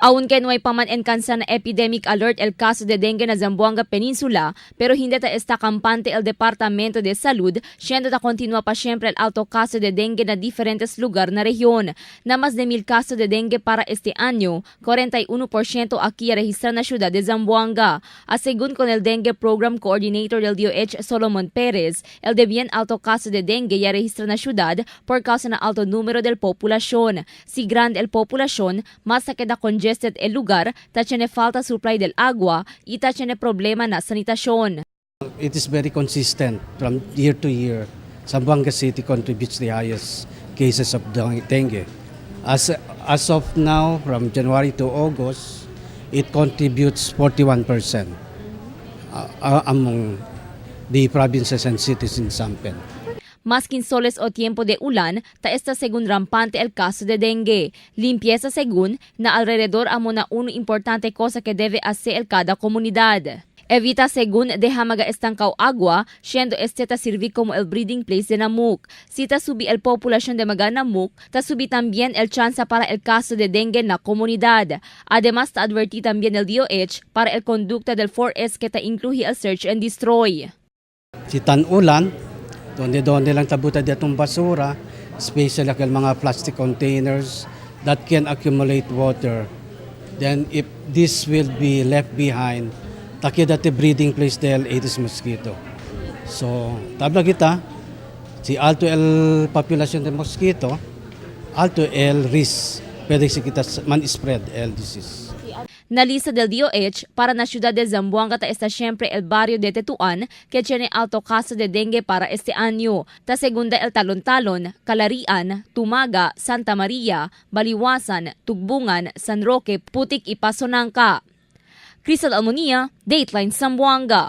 Aun kay nuay paman enkansa na epidemic alert el caso de dengue na Zamboanga Peninsula, pero hindi ta está kampante el Departamento de Salud, siendo ta continua pa siempre el alto caso de dengue na diferentes lugar na rehiyon. Na mas de 1,000 caso de dengue para este año, 41% aquí registra na ciudad de Zamboanga. Según con el Dengue Program Coordinator del DOH Solomon Perez, el de bien alto caso de dengue ya registra na ciudad por causa na alto número del población. Si grande el población, mas sa queda congested el lugar, ta tiene falta supply del agua y ta tiene problema na sanitasyon. It is very consistent from year to year. Zamboanga City contributes the highest cases of dengue. As of now, from January to August, it contributes 41% among the provinces and cities in Sampen. Maskin soles o tiempo de ulan, ta esta según rampante el caso de dengue. Limpieza según na alrededor amo na uno importante cosa que debe hacer el cada comunidad. Evita según deja maga estancaw agua, siendo este ta sirvi como el breeding place de namuk. Si ta subi el población de maga namuk, ta subi también el chance para el caso de dengue na comunidad. Además, ta adverti también el DOH para el conducta del 4S que ta incluye el search and destroy. Si tan-ulan, donde lang tabuta ditong basura, especially ang mga plastic containers that can accumulate water. Then if this will be left behind, taki dati breeding place del Aedes mosquito. So, tabla kita, si alto el population de mosquito, alto el risk, pwede si kita man-spread el disease. Nalista del DOH para na ciudad de Zamboanga ta está siempre el barrio de Tetuan que tiene alto caso de dengue para este año. Ta segunda el Talon-Talon, Calarian, Tumaga, Santa Maria, Baliwasan, Tugbungan, San Roque, Putik y Pasonangka. Crystal Almonia, Dateline Zamboanga.